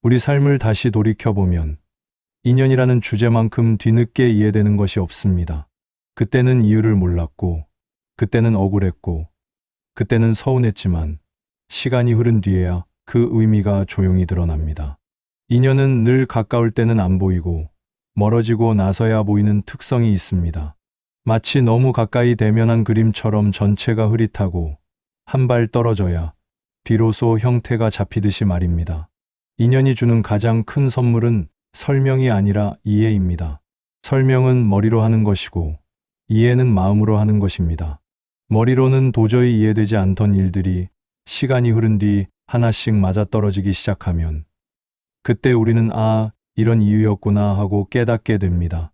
우리 삶을 다시 돌이켜보면 인연이라는 주제만큼 뒤늦게 이해되는 것이 없습니다. 그때는 이유를 몰랐고, 그때는 억울했고, 그때는 서운했지만 시간이 흐른 뒤에야 그 의미가 조용히 드러납니다. 인연은 늘 가까울 때는 안 보이고 멀어지고 나서야 보이는 특성이 있습니다. 마치 너무 가까이 대면한 그림처럼 전체가 흐릿하고 한 발 떨어져야 비로소 형태가 잡히듯이 말입니다. 인연이 주는 가장 큰 선물은 설명이 아니라 이해입니다. 설명은 머리로 하는 것이고 이해는 마음으로 하는 것입니다. 머리로는 도저히 이해되지 않던 일들이 시간이 흐른 뒤 하나씩 맞아떨어지기 시작하면 그때 우리는 아, 이런 이유였구나 하고 깨닫게 됩니다.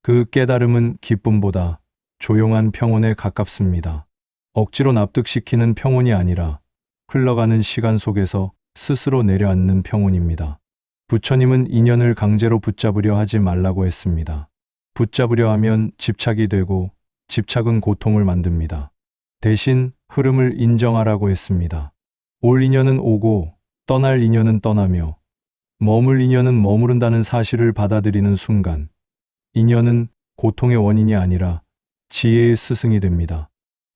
그 깨달음은 기쁨보다 조용한 평온에 가깝습니다. 억지로 납득시키는 평온이 아니라 흘러가는 시간 속에서 스스로 내려앉는 평온입니다. 부처님은 인연을 강제로 붙잡으려 하지 말라고 했습니다. 붙잡으려 하면 집착이 되고 집착은 고통을 만듭니다. 대신 흐름을 인정하라고 했습니다. 올 인연은 오고 떠날 인연은 떠나며 머물 인연은 머무른다는 사실을 받아들이는 순간 인연은 고통의 원인이 아니라 지혜의 스승이 됩니다.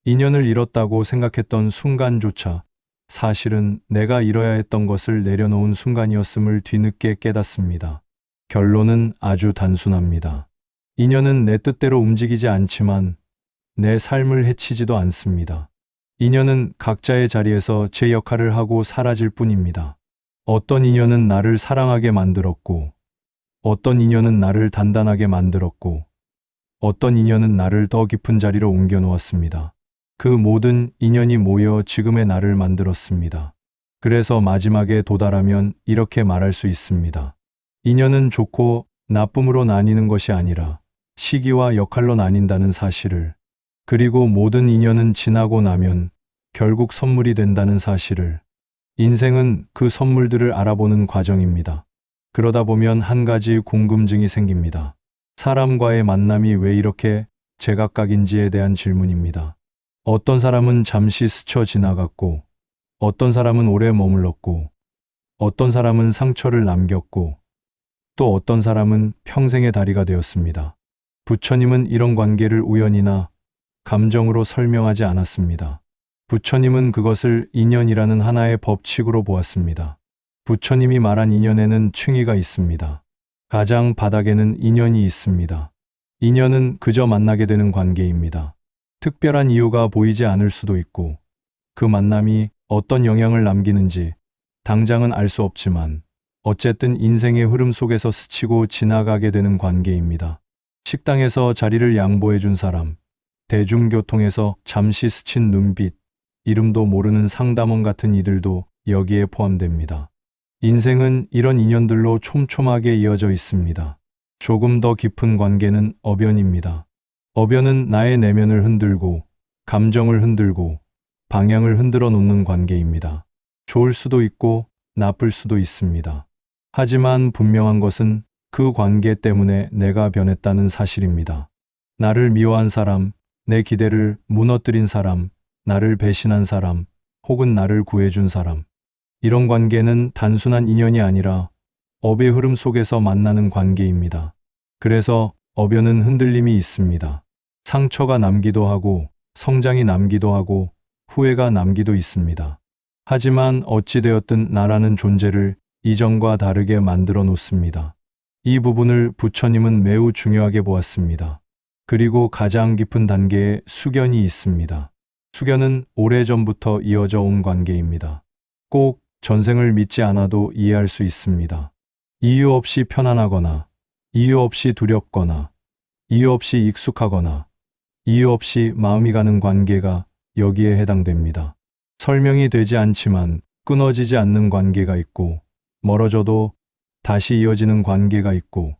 인연을 잃었다고 생각했던 순간조차 사실은 내가 잃어야 했던 것을 내려놓은 순간이었음을 뒤늦게 깨닫습니다. 결론은 아주 단순합니다. 인연은 내 뜻대로 움직이지 않지만 내 삶을 해치지도 않습니다. 인연은 각자의 자리에서 제 역할을 하고 사라질 뿐입니다. 어떤 인연은 나를 사랑하게 만들었고, 어떤 인연은 나를 단단하게 만들었고, 어떤 인연은 나를 더 깊은 자리로 옮겨 놓았습니다. 그 모든 인연이 모여 지금의 나를 만들었습니다. 그래서 마지막에 도달하면 이렇게 말할 수 있습니다. 인연은 좋고 나쁨으로 나뉘는 것이 아니라 시기와 역할로 나뉜다는 사실을, 그리고 모든 인연은 지나고 나면 결국 선물이 된다는 사실을, 인생은 그 선물들을 알아보는 과정입니다. 그러다 보면 한 가지 궁금증이 생깁니다. 사람과의 만남이 왜 이렇게 제각각인지에 대한 질문입니다. 어떤 사람은 잠시 스쳐 지나갔고, 어떤 사람은 오래 머물렀고, 어떤 사람은 상처를 남겼고, 또 어떤 사람은 평생의 다리가 되었습니다. 부처님은 이런 관계를 우연이나 감정으로 설명하지 않았습니다. 부처님은 그것을 인연이라는 하나의 법칙으로 보았습니다. 부처님이 말한 인연에는 층위가 있습니다. 가장 바닥에는 인연이 있습니다. 인연은 그저 만나게 되는 관계입니다. 특별한 이유가 보이지 않을 수도 있고, 그 만남이 어떤 영향을 남기는지 당장은 알 수 없지만, 어쨌든 인생의 흐름 속에서 스치고 지나가게 되는 관계입니다. 식당에서 자리를 양보해 준 사람, 대중교통에서 잠시 스친 눈빛, 이름도 모르는 상담원 같은 이들도 여기에 포함됩니다. 인생은 이런 인연들로 촘촘하게 이어져 있습니다. 조금 더 깊은 관계는 어변입니다. 어변은 나의 내면을 흔들고, 감정을 흔들고, 방향을 흔들어 놓는 관계입니다. 좋을 수도 있고, 나쁠 수도 있습니다. 하지만 분명한 것은 그 관계 때문에 내가 변했다는 사실입니다. 나를 미워한 사람, 내 기대를 무너뜨린 사람, 나를 배신한 사람, 혹은 나를 구해준 사람. 이런 관계는 단순한 인연이 아니라 업의 흐름 속에서 만나는 관계입니다. 그래서 어변은 흔들림이 있습니다. 상처가 남기도 하고, 성장이 남기도 하고, 후회가 남기도 있습니다. 하지만 어찌되었든 나라는 존재를 이전과 다르게 만들어 놓습니다. 이 부분을 부처님은 매우 중요하게 보았습니다. 그리고 가장 깊은 단계에 숙연이 있습니다. 숙연은 오래전부터 이어져 온 관계입니다. 꼭 전생을 믿지 않아도 이해할 수 있습니다. 이유 없이 편안하거나, 이유 없이 두렵거나, 이유 없이 익숙하거나, 이유 없이 마음이 가는 관계가 여기에 해당됩니다. 설명이 되지 않지만 끊어지지 않는 관계가 있고, 멀어져도 다시 이어지는 관계가 있고,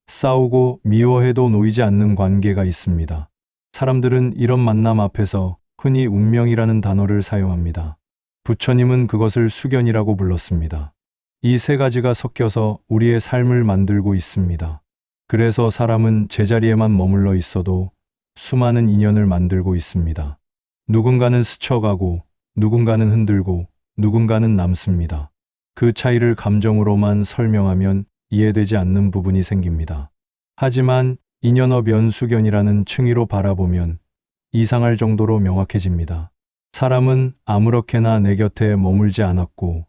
싸우고 미워해도 놓이지 않는 관계가 있습니다. 사람들은 이런 만남 앞에서 흔히 운명이라는 단어를 사용합니다. 부처님은 그것을 숙연이라고 불렀습니다. 이 세 가지가 섞여서 우리의 삶을 만들고 있습니다. 그래서 사람은 제자리에만 머물러 있어도 수많은 인연을 만들고 있습니다. 누군가는 스쳐가고, 누군가는 흔들고, 누군가는 남습니다. 그 차이를 감정으로만 설명하면 이해되지 않는 부분이 생깁니다. 하지만 인연업 연수견이라는 층위로 바라보면 이상할 정도로 명확해집니다. 사람은 아무렇게나 내 곁에 머물지 않았고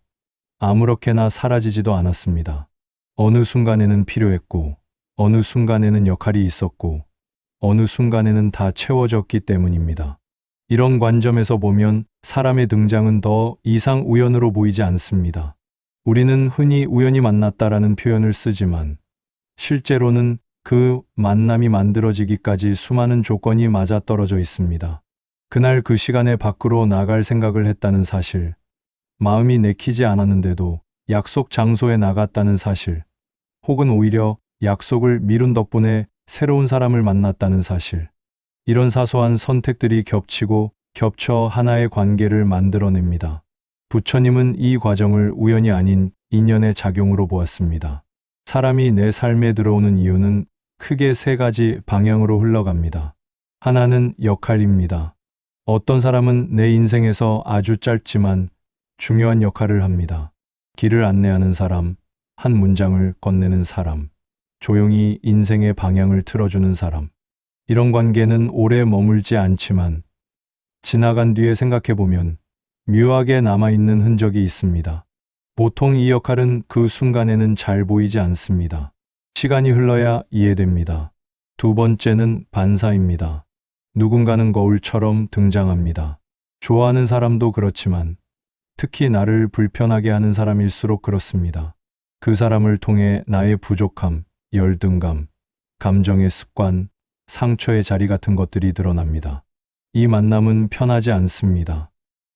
아무렇게나 사라지지도 않았습니다. 어느 순간에는 필요했고 어느 순간에는 역할이 있었고 어느 순간에는 다 채워졌기 때문입니다. 이런 관점에서 보면 사람의 등장은 더 이상 우연으로 보이지 않습니다. 우리는 흔히 우연히 만났다라는 표현을 쓰지만 실제로는 그 만남이 만들어지기까지 수많은 조건이 맞아떨어져 있습니다. 그날 그 시간에 밖으로 나갈 생각을 했다는 사실, 마음이 내키지 않았는데도 약속 장소에 나갔다는 사실, 혹은 오히려 약속을 미룬 덕분에 새로운 사람을 만났다는 사실, 이런 사소한 선택들이 겹치고 겹쳐 하나의 관계를 만들어냅니다. 부처님은 이 과정을 우연이 아닌 인연의 작용으로 보았습니다. 사람이 내 삶에 들어오는 이유는 크게 세 가지 방향으로 흘러갑니다. 하나는 역할입니다. 어떤 사람은 내 인생에서 아주 짧지만 중요한 역할을 합니다. 길을 안내하는 사람, 한 문장을 건네는 사람, 조용히 인생의 방향을 틀어주는 사람. 이런 관계는 오래 머물지 않지만 지나간 뒤에 생각해보면 묘하게 남아있는 흔적이 있습니다. 보통 이 역할은 그 순간에는 잘 보이지 않습니다. 시간이 흘러야 이해됩니다. 두 번째는 반사입니다. 누군가는 거울처럼 등장합니다. 좋아하는 사람도 그렇지만 특히 나를 불편하게 하는 사람일수록 그렇습니다. 그 사람을 통해 나의 부족함, 열등감, 감정의 습관, 상처의 자리 같은 것들이 드러납니다. 이 만남은 편하지 않습니다.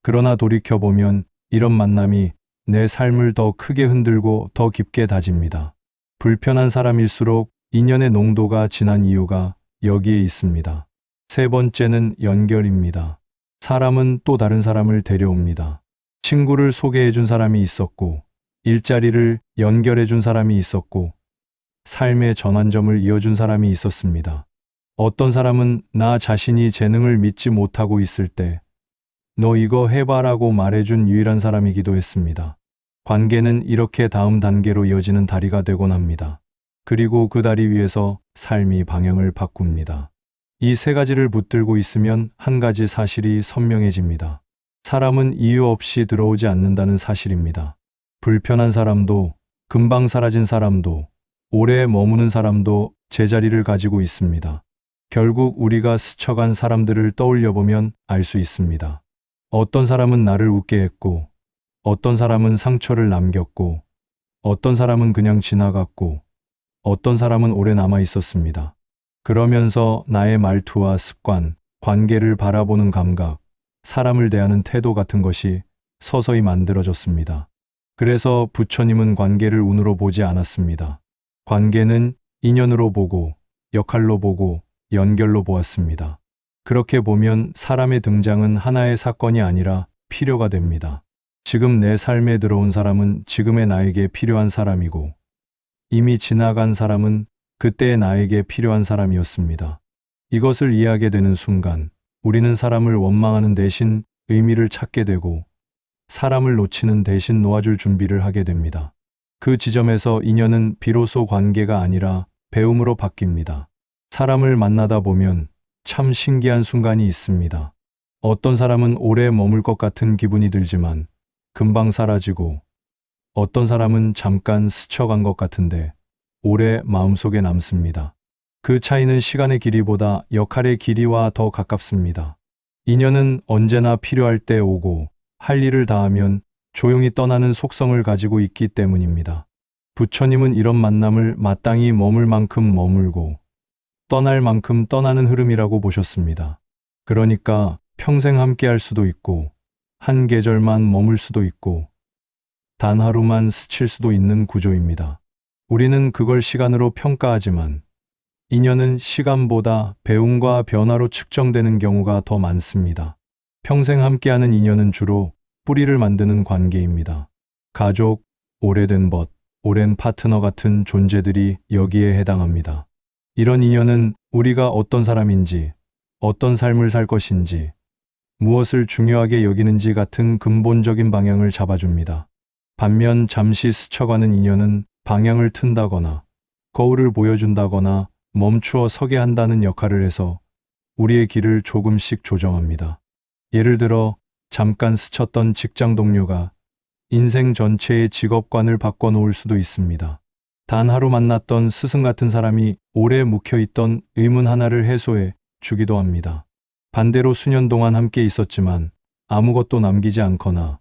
그러나 돌이켜보면 이런 만남이 내 삶을 더 크게 흔들고 더 깊게 다집니다. 불편한 사람일수록 인연의 농도가 진한 이유가 여기에 있습니다. 세 번째는 연결입니다. 사람은 또 다른 사람을 데려옵니다. 친구를 소개해준 사람이 있었고, 일자리를 연결해준 사람이 있었고, 삶의 전환점을 이어준 사람이 있었습니다. 어떤 사람은 나 자신이 재능을 믿지 못하고 있을 때, 너 이거 해봐라고 말해준 유일한 사람이기도 했습니다. 관계는 이렇게 다음 단계로 이어지는 다리가 되곤 합니다. 그리고 그 다리 위에서 삶이 방향을 바꿉니다. 이 세 가지를 붙들고 있으면 한 가지 사실이 선명해집니다. 사람은 이유 없이 들어오지 않는다는 사실입니다. 불편한 사람도, 금방 사라진 사람도, 오래 머무는 사람도 제자리를 가지고 있습니다. 결국 우리가 스쳐간 사람들을 떠올려보면 알 수 있습니다. 어떤 사람은 나를 웃게 했고, 어떤 사람은 상처를 남겼고, 어떤 사람은 그냥 지나갔고, 어떤 사람은 오래 남아 있었습니다. 그러면서 나의 말투와 습관, 관계를 바라보는 감각, 사람을 대하는 태도 같은 것이 서서히 만들어졌습니다. 그래서 부처님은 관계를 운으로 보지 않았습니다. 관계는 인연으로 보고, 역할로 보고, 연결로 보았습니다. 그렇게 보면 사람의 등장은 하나의 사건이 아니라 필요가 됩니다. 지금 내 삶에 들어온 사람은 지금의 나에게 필요한 사람이고, 이미 지나간 사람은 그때의 나에게 필요한 사람이었습니다. 이것을 이해하게 되는 순간, 우리는 사람을 원망하는 대신 의미를 찾게 되고, 사람을 놓치는 대신 놓아줄 준비를 하게 됩니다. 그 지점에서 인연은 비로소 관계가 아니라 배움으로 바뀝니다. 사람을 만나다 보면 참 신기한 순간이 있습니다. 어떤 사람은 오래 머물 것 같은 기분이 들지만 금방 사라지고, 어떤 사람은 잠깐 스쳐간 것 같은데 오래 마음속에 남습니다. 그 차이는 시간의 길이보다 역할의 길이와 더 가깝습니다. 인연은 언제나 필요할 때 오고, 할 일을 다하면 조용히 떠나는 속성을 가지고 있기 때문입니다. 부처님은 이런 만남을 마땅히 머물 만큼 머물고, 떠날 만큼 떠나는 흐름이라고 보셨습니다. 그러니까 평생 함께 할 수도 있고, 한 계절만 머물 수도 있고, 단 하루만 스칠 수도 있는 구조입니다. 우리는 그걸 시간으로 평가하지만, 인연은 시간보다 배움과 변화로 측정되는 경우가 더 많습니다. 평생 함께하는 인연은 주로 뿌리를 만드는 관계입니다. 가족, 오래된 벗, 오랜 파트너 같은 존재들이 여기에 해당합니다. 이런 인연은 우리가 어떤 사람인지, 어떤 삶을 살 것인지, 무엇을 중요하게 여기는지 같은 근본적인 방향을 잡아줍니다. 반면 잠시 스쳐가는 인연은 방향을 튼다거나 거울을 보여준다거나 멈추어 서게 한다는 역할을 해서 우리의 길을 조금씩 조정합니다. 예를 들어 잠깐 스쳤던 직장 동료가 인생 전체의 직업관을 바꿔놓을 수도 있습니다. 단 하루 만났던 스승 같은 사람이 오래 묵혀있던 의문 하나를 해소해 주기도 합니다. 반대로 수년 동안 함께 있었지만 아무것도 남기지 않거나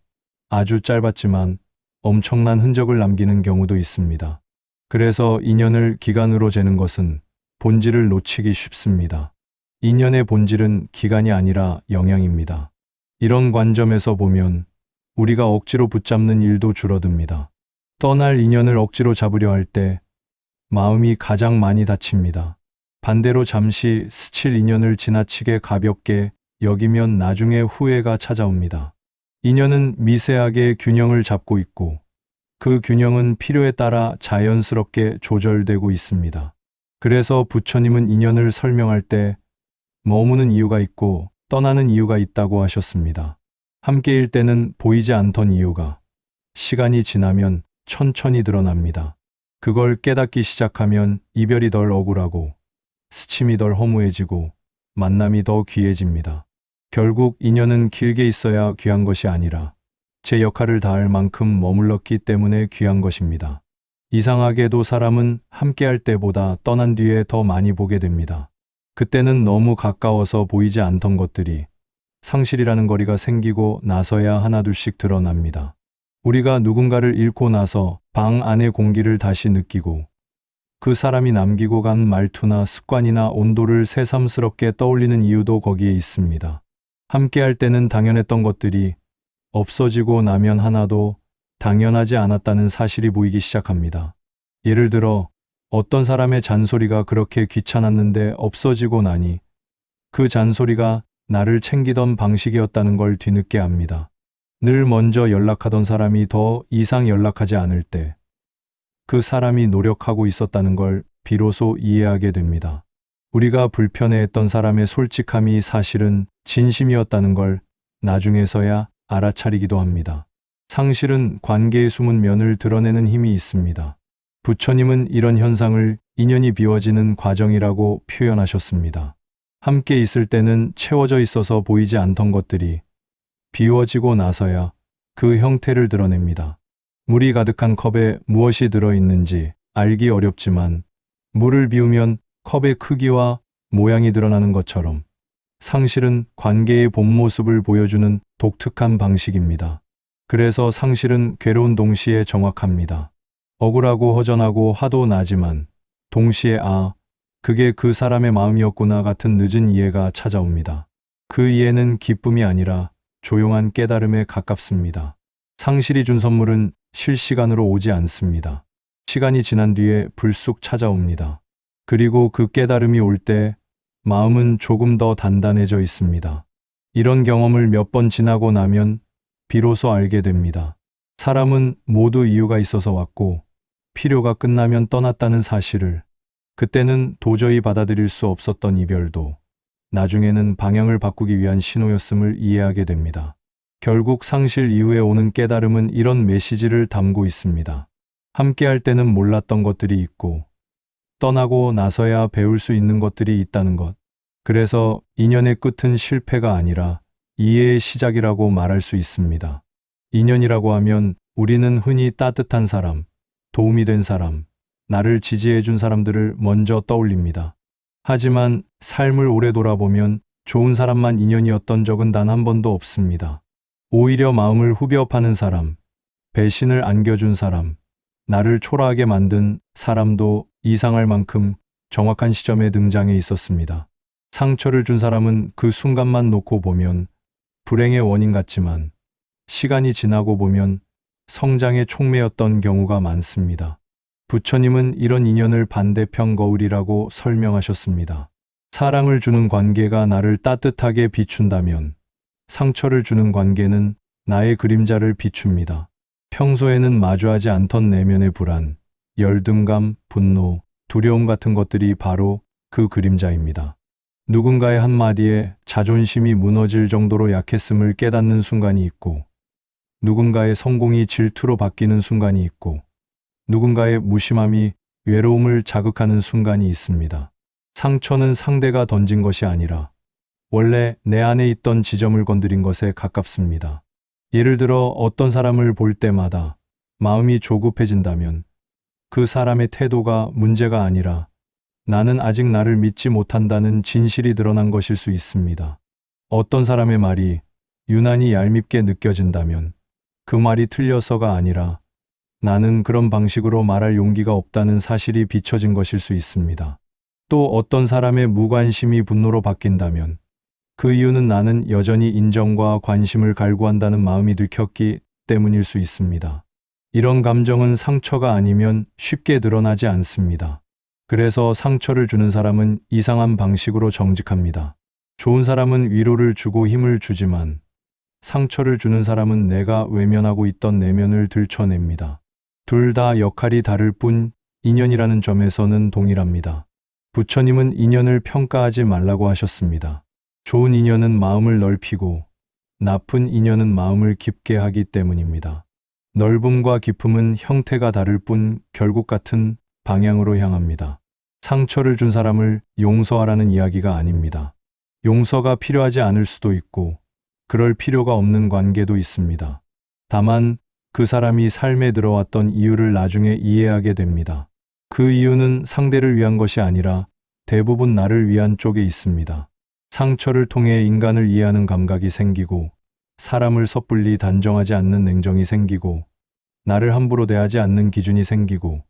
아주 짧았지만 엄청난 흔적을 남기는 경우도 있습니다. 그래서 인연을 기간으로 재는 것은 본질을 놓치기 쉽습니다. 인연의 본질은 기간이 아니라 영향입니다. 이런 관점에서 보면 우리가 억지로 붙잡는 일도 줄어듭니다. 떠날 인연을 억지로 잡으려 할 때 마음이 가장 많이 다칩니다. 반대로 잠시 스칠 인연을 지나치게 가볍게 여기면 나중에 후회가 찾아옵니다. 인연은 미세하게 균형을 잡고 있고 그 균형은 필요에 따라 자연스럽게 조절되고 있습니다. 그래서 부처님은 인연을 설명할 때 머무는 이유가 있고 떠나는 이유가 있다고 하셨습니다. 함께일 때는 보이지 않던 이유가 시간이 지나면 천천히 드러납니다. 그걸 깨닫기 시작하면 이별이 덜 억울하고 스침이 덜 허무해지고 만남이 더 귀해집니다. 결국 인연은 길게 있어야 귀한 것이 아니라 제 역할을 다할 만큼 머물렀기 때문에 귀한 것입니다. 이상하게도 사람은 함께할 때보다 떠난 뒤에 더 많이 보게 됩니다. 그때는 너무 가까워서 보이지 않던 것들이 상실이라는 거리가 생기고 나서야 하나둘씩 드러납니다. 우리가 누군가를 잃고 나서 방 안의 공기를 다시 느끼고 그 사람이 남기고 간 말투나 습관이나 온도를 새삼스럽게 떠올리는 이유도 거기에 있습니다. 함께할 때는 당연했던 것들이 없어지고 나면 하나도 당연하지 않았다는 사실이 보이기 시작합니다. 예를 들어 어떤 사람의 잔소리가 그렇게 귀찮았는데 없어지고 나니 그 잔소리가 나를 챙기던 방식이었다는 걸 뒤늦게 압니다. 늘 먼저 연락하던 사람이 더 이상 연락하지 않을 때 그 사람이 노력하고 있었다는 걸 비로소 이해하게 됩니다. 우리가 불편해했던 사람의 솔직함이 사실은 진심이었다는 걸 나중에서야 알아차리기도 합니다. 상실은 관계의 숨은 면을 드러내는 힘이 있습니다. 부처님은 이런 현상을 인연이 비워지는 과정이라고 표현하셨습니다. 함께 있을 때는 채워져 있어서 보이지 않던 것들이 비워지고 나서야 그 형태를 드러냅니다. 물이 가득한 컵에 무엇이 들어있는지 알기 어렵지만 물을 비우면 컵의 크기와 모양이 드러나는 것처럼 상실은 관계의 본 모습을 보여주는 독특한 방식입니다. 그래서 상실은 괴로운 동시에 정확합니다. 억울하고 허전하고 화도 나지만 동시에 그게 그 사람의 마음이었구나 같은 늦은 이해가 찾아옵니다. 그 이해는 기쁨이 아니라 조용한 깨달음에 가깝습니다. 상실이 준 선물은 실시간으로 오지 않습니다. 시간이 지난 뒤에 불쑥 찾아옵니다. 그리고 그 깨달음이 올 때 마음은 조금 더 단단해져 있습니다. 이런 경험을 몇 번 지나고 나면 비로소 알게 됩니다. 사람은 모두 이유가 있어서 왔고 필요가 끝나면 떠났다는 사실을. 그때는 도저히 받아들일 수 없었던 이별도 나중에는 방향을 바꾸기 위한 신호였음을 이해하게 됩니다. 결국 상실 이후에 오는 깨달음은 이런 메시지를 담고 있습니다. 함께할 때는 몰랐던 것들이 있고 떠나고 나서야 배울 수 있는 것들이 있다는 것. 그래서 인연의 끝은 실패가 아니라 이해의 시작이라고 말할 수 있습니다. 인연이라고 하면 우리는 흔히 따뜻한 사람, 도움이 된 사람, 나를 지지해 준 사람들을 먼저 떠올립니다. 하지만 삶을 오래 돌아보면 좋은 사람만 인연이었던 적은 단 한 번도 없습니다. 오히려 마음을 후벼 파는 사람, 배신을 안겨준 사람, 나를 초라하게 만든 사람도 이상할 만큼 정확한 시점에 등장해 있었습니다. 상처를 준 사람은 그 순간만 놓고 보면 불행의 원인 같지만 시간이 지나고 보면 성장의 촉매였던 경우가 많습니다. 부처님은 이런 인연을 반대편 거울이라고 설명하셨습니다. 사랑을 주는 관계가 나를 따뜻하게 비춘다면 상처를 주는 관계는 나의 그림자를 비춥니다. 평소에는 마주하지 않던 내면의 불안, 열등감, 분노, 두려움 같은 것들이 바로 그 그림자입니다. 누군가의 한마디에 자존심이 무너질 정도로 약했음을 깨닫는 순간이 있고 누군가의 성공이 질투로 바뀌는 순간이 있고 누군가의 무심함이 외로움을 자극하는 순간이 있습니다. 상처는 상대가 던진 것이 아니라 원래 내 안에 있던 지점을 건드린 것에 가깝습니다. 예를 들어 어떤 사람을 볼 때마다 마음이 조급해진다면 그 사람의 태도가 문제가 아니라 나는 아직 나를 믿지 못한다는 진실이 드러난 것일 수 있습니다. 어떤 사람의 말이 유난히 얄밉게 느껴진다면 그 말이 틀려서가 아니라 나는 그런 방식으로 말할 용기가 없다는 사실이 비춰진 것일 수 있습니다. 또 어떤 사람의 무관심이 분노로 바뀐다면 그 이유는 나는 여전히 인정과 관심을 갈구한다는 마음이 들켰기 때문일 수 있습니다. 이런 감정은 상처가 아니면 쉽게 드러나지 않습니다. 그래서 상처를 주는 사람은 이상한 방식으로 정직합니다. 좋은 사람은 위로를 주고 힘을 주지만 상처를 주는 사람은 내가 외면하고 있던 내면을 들춰냅니다. 둘 다 역할이 다를 뿐 인연이라는 점에서는 동일합니다. 부처님은 인연을 평가하지 말라고 하셨습니다. 좋은 인연은 마음을 넓히고 나쁜 인연은 마음을 깊게 하기 때문입니다. 넓음과 깊음은 형태가 다를 뿐 결국 같은 방향으로 향합니다. 상처를 준 사람을 용서하라는 이야기가 아닙니다. 용서가 필요하지 않을 수도 있고 그럴 필요가 없는 관계도 있습니다. 다만 그 사람이 삶에 들어왔던 이유를 나중에 이해하게 됩니다. 그 이유는 상대를 위한 것이 아니라 대부분 나를 위한 쪽에 있습니다. 상처를 통해 인간을 이해하는 감각이 생기고 사람을 섣불리 단정하지 않는 냉정이 생기고 나를 함부로 대하지 않는 기준이 생기고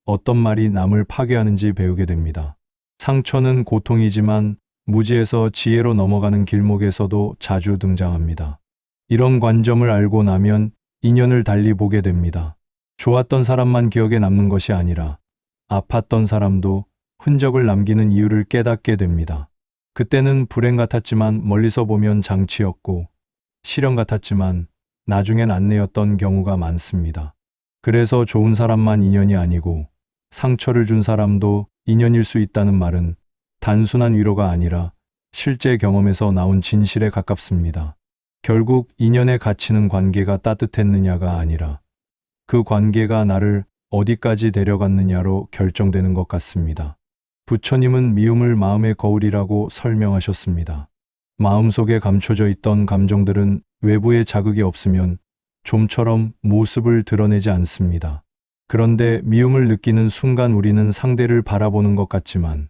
어떤 말이 남을 파괴하는지 배우게 됩니다. 상처는 고통이지만 무지에서 지혜로 넘어가는 길목에서도 자주 등장합니다. 이런 관점을 알고 나면 인연을 달리 보게 됩니다. 좋았던 사람만 기억에 남는 것이 아니라 아팠던 사람도 흔적을 남기는 이유를 깨닫게 됩니다. 그때는 불행 같았지만 멀리서 보면 장치였고 시련 같았지만 나중엔 안내였던 경우가 많습니다. 그래서 좋은 사람만 인연이 아니고 상처를 준 사람도 인연일 수 있다는 말은 단순한 위로가 아니라 실제 경험에서 나온 진실에 가깝습니다. 결국 인연의 가치는 관계가 따뜻했느냐가 아니라 그 관계가 나를 어디까지 데려갔느냐로 결정되는 것 같습니다. 부처님은 미움을 마음의 거울이라고 설명하셨습니다. 마음속에 감춰져 있던 감정들은 외부에 자극이 없으면 좀처럼 모습을 드러내지 않습니다. 그런데 미움을 느끼는 순간 우리는 상대를 바라보는 것 같지만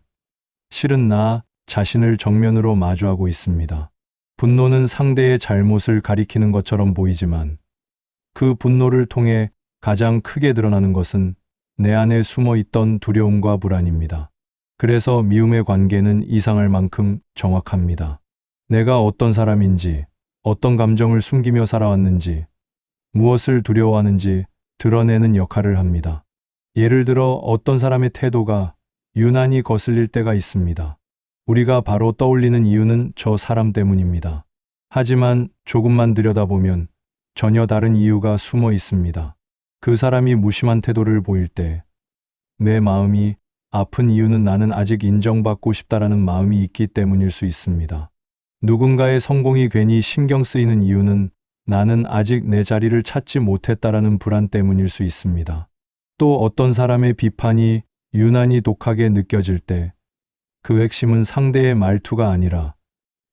실은 나 자신을 정면으로 마주하고 있습니다. 분노는 상대의 잘못을 가리키는 것처럼 보이지만 그 분노를 통해 가장 크게 드러나는 것은 내 안에 숨어 있던 두려움과 불안입니다. 그래서 미움의 관계는 이상할 만큼 정확합니다. 내가 어떤 사람인지, 어떤 감정을 숨기며 살아왔는지, 무엇을 두려워하는지 드러내는 역할을 합니다. 예를 들어 어떤 사람의 태도가 유난히 거슬릴 때가 있습니다. 우리가 바로 떠올리는 이유는 저 사람 때문입니다. 하지만 조금만 들여다보면 전혀 다른 이유가 숨어 있습니다. 그 사람이 무심한 태도를 보일 때 내 마음이 아픈 이유는 나는 아직 인정받고 싶다라는 마음이 있기 때문일 수 있습니다. 누군가의 성공이 괜히 신경 쓰이는 이유는 나는 아직 내 자리를 찾지 못했다라는 불안 때문일 수 있습니다. 또 어떤 사람의 비판이 유난히 독하게 느껴질 때 그 핵심은 상대의 말투가 아니라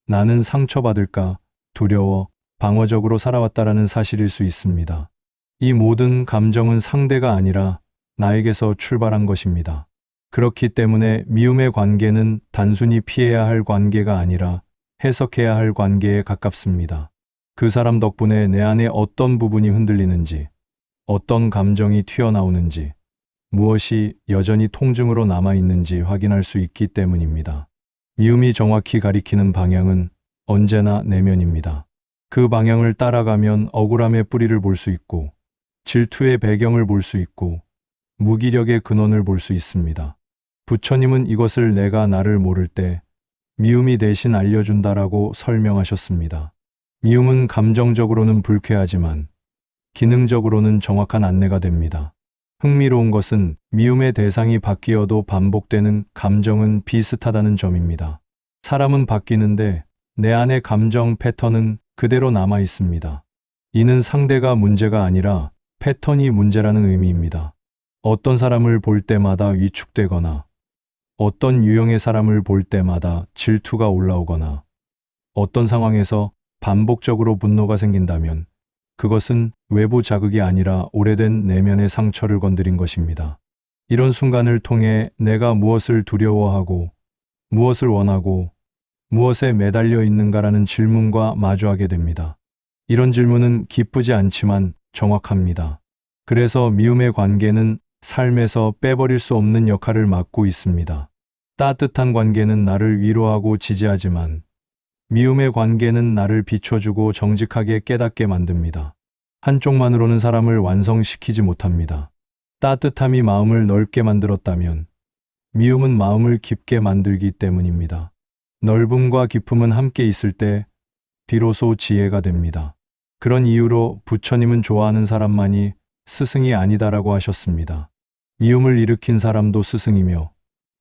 나는 상처받을까 두려워 방어적으로 살아왔다라는 사실일 수 있습니다. 이 모든 감정은 상대가 아니라 나에게서 출발한 것입니다. 그렇기 때문에 미움의 관계는 단순히 피해야 할 관계가 아니라 해석해야 할 관계에 가깝습니다. 그 사람 덕분에 내 안에 어떤 부분이 흔들리는지, 어떤 감정이 튀어나오는지, 무엇이 여전히 통증으로 남아있는지 확인할 수 있기 때문입니다. 미움이 정확히 가리키는 방향은 언제나 내면입니다. 그 방향을 따라가면 억울함의 뿌리를 볼 수 있고, 질투의 배경을 볼 수 있고, 무기력의 근원을 볼 수 있습니다. 부처님은 이것을 내가 나를 모를 때 미움이 대신 알려준다라고 설명하셨습니다. 미움은 감정적으로는 불쾌하지만 기능적으로는 정확한 안내가 됩니다. 흥미로운 것은 미움의 대상이 바뀌어도 반복되는 감정은 비슷하다는 점입니다. 사람은 바뀌는데 내 안의 감정 패턴은 그대로 남아 있습니다. 이는 상대가 문제가 아니라 패턴이 문제라는 의미입니다. 어떤 사람을 볼 때마다 위축되거나, 어떤 유형의 사람을 볼 때마다 질투가 올라오거나, 어떤 상황에서 반복적으로 분노가 생긴다면 그것은 외부 자극이 아니라 오래된 내면의 상처를 건드린 것입니다. 이런 순간을 통해 내가 무엇을 두려워하고, 무엇을 원하고, 무엇에 매달려 있는가라는 질문과 마주하게 됩니다. 이런 질문은 기쁘지 않지만 정확합니다. 그래서 미움의 관계는 삶에서 빼버릴 수 없는 역할을 맡고 있습니다. 따뜻한 관계는 나를 위로하고 지지하지만 미움의 관계는 나를 비춰주고 정직하게 깨닫게 만듭니다. 한쪽만으로는 사람을 완성시키지 못합니다. 따뜻함이 마음을 넓게 만들었다면 미움은 마음을 깊게 만들기 때문입니다. 넓음과 깊음은 함께 있을 때 비로소 지혜가 됩니다. 그런 이유로 부처님은 좋아하는 사람만이 스승이 아니다라고 하셨습니다. 미움을 일으킨 사람도 스승이며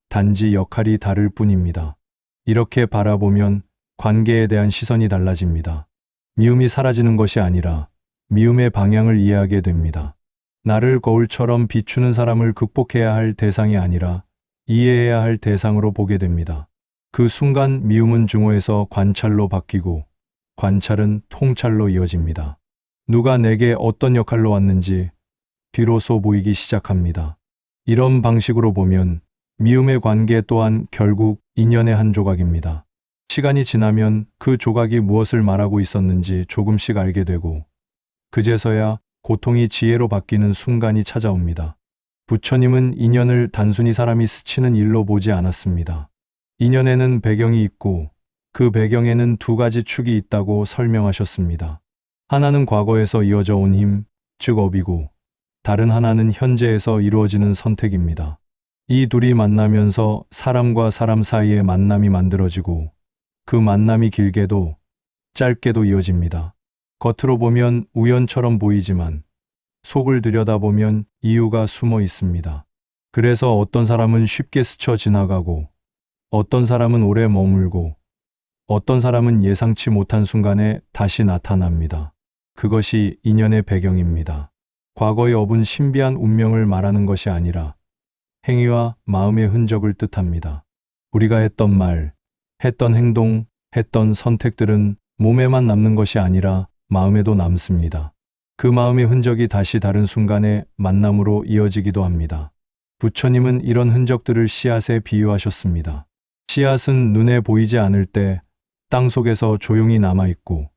단지 역할이 다를 뿐입니다. 이렇게 바라보면 관계에 대한 시선이 달라집니다. 미움이 사라지는 것이 아니라 미움의 방향을 이해하게 됩니다. 나를 거울처럼 비추는 사람을 극복해야 할 대상이 아니라 이해해야 할 대상으로 보게 됩니다. 그 순간 미움은 증오에서 관찰로 바뀌고 관찰은 통찰로 이어집니다. 누가 내게 어떤 역할로 왔는지 비로소 보이기 시작합니다. 이런 방식으로 보면 미움의 관계 또한 결국 인연의 한 조각입니다. 시간이 지나면 그 조각이 무엇을 말하고 있었는지 조금씩 알게 되고 그제서야 고통이 지혜로 바뀌는 순간이 찾아옵니다. 부처님은 인연을 단순히 사람이 스치는 일로 보지 않았습니다. 인연에는 배경이 있고 그 배경에는 두 가지 축이 있다고 설명하셨습니다. 하나는 과거에서 이어져 온 힘, 즉 업이고 다른 하나는 현재에서 이루어지는 선택입니다. 이 둘이 만나면서 사람과 사람 사이의 만남이 만들어지고 그 만남이 길게도 짧게도 이어집니다. 겉으로 보면 우연처럼 보이지만 속을 들여다보면 이유가 숨어 있습니다. 그래서 어떤 사람은 쉽게 스쳐 지나가고 어떤 사람은 오래 머물고 어떤 사람은 예상치 못한 순간에 다시 나타납니다. 그것이 인연의 배경입니다. 과거의 업은 신비한 운명을 말하는 것이 아니라 행위와 마음의 흔적을 뜻합니다. 우리가 했던 말, 했던 행동, 했던 선택들은 몸에만 남는 것이 아니라 마음에도 남습니다. 그 마음의 흔적이 다시 다른 순간의 만남으로 이어지기도 합니다. 부처님은 이런 흔적들을 씨앗에 비유하셨습니다. 씨앗은 눈에 보이지 않을 때 땅속에서 조용히 남아있고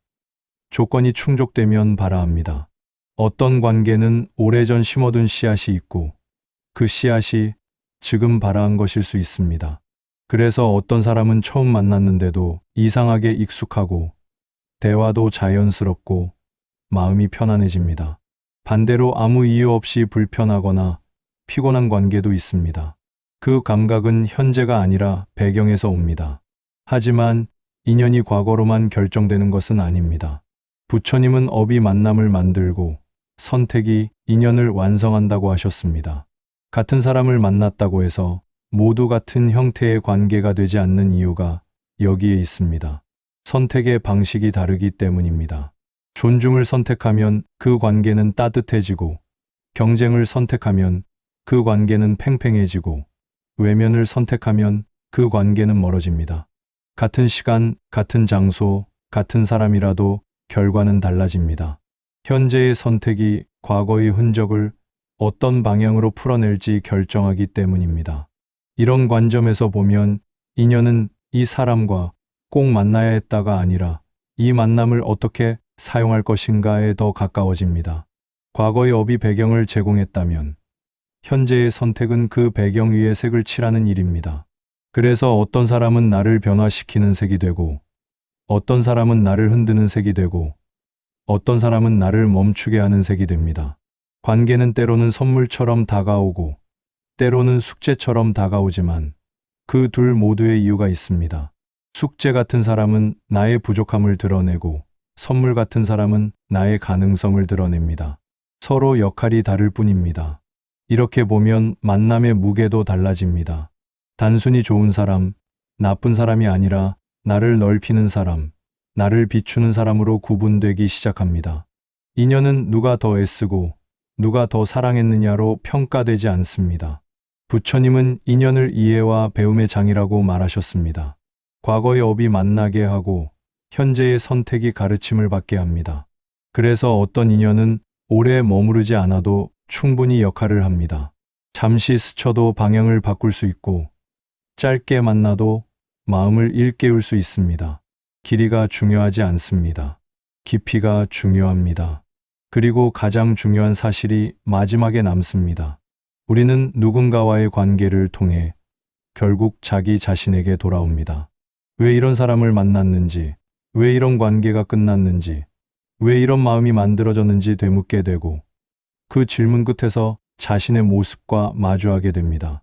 조건이 충족되면 발아합니다. 어떤 관계는 오래전 심어둔 씨앗이 있고 그 씨앗이 지금 발아한 것일 수 있습니다. 그래서 어떤 사람은 처음 만났는데도 이상하게 익숙하고 대화도 자연스럽고 마음이 편안해집니다. 반대로 아무 이유 없이 불편하거나 피곤한 관계도 있습니다. 그 감각은 현재가 아니라 배경에서 옵니다. 하지만 인연이 과거로만 결정되는 것은 아닙니다. 부처님은 업이 만남을 만들고 선택이 인연을 완성한다고 하셨습니다. 같은 사람을 만났다고 해서 모두 같은 형태의 관계가 되지 않는 이유가 여기에 있습니다. 선택의 방식이 다르기 때문입니다. 존중을 선택하면 그 관계는 따뜻해지고 경쟁을 선택하면 그 관계는 팽팽해지고 외면을 선택하면 그 관계는 멀어집니다. 같은 시간, 같은 장소, 같은 사람이라도 결과는 달라집니다. 현재의 선택이 과거의 흔적을 어떤 방향으로 풀어낼지 결정하기 때문입니다. 이런 관점에서 보면 인연은 이 사람과 꼭 만나야 했다가 아니라 이 만남을 어떻게 사용할 것인가에 더 가까워집니다. 과거의 업이 배경을 제공했다면 현재의 선택은 그 배경 위에 색을 칠하는 일입니다. 그래서 어떤 사람은 나를 변화시키는 색이 되고 어떤 사람은 나를 흔드는 색이 되고 어떤 사람은 나를 멈추게 하는 색이 됩니다. 관계는 때로는 선물처럼 다가오고 때로는 숙제처럼 다가오지만 그 둘 모두의 이유가 있습니다. 숙제 같은 사람은 나의 부족함을 드러내고 선물 같은 사람은 나의 가능성을 드러냅니다. 서로 역할이 다를 뿐입니다. 이렇게 보면 만남의 무게도 달라집니다. 단순히 좋은 사람, 나쁜 사람이 아니라 나를 넓히는 사람, 나를 비추는 사람으로 구분되기 시작합니다. 인연은 누가 더 애쓰고 누가 더 사랑했느냐로 평가되지 않습니다. 부처님은 인연을 이해와 배움의 장이라고 말하셨습니다. 과거의 업이 만나게 하고 현재의 선택이 가르침을 받게 합니다. 그래서 어떤 인연은 오래 머무르지 않아도 충분히 역할을 합니다. 잠시 스쳐도 방향을 바꿀 수 있고 짧게 만나도 마음을 일깨울 수 있습니다. 길이가 중요하지 않습니다. 깊이가 중요합니다. 그리고 가장 중요한 사실이 마지막에 남습니다. 우리는 누군가와의 관계를 통해 결국 자기 자신에게 돌아옵니다. 왜 이런 사람을 만났는지, 왜 이런 관계가 끝났는지, 왜 이런 마음이 만들어졌는지 되묻게 되고 그 질문 끝에서 자신의 모습과 마주하게 됩니다.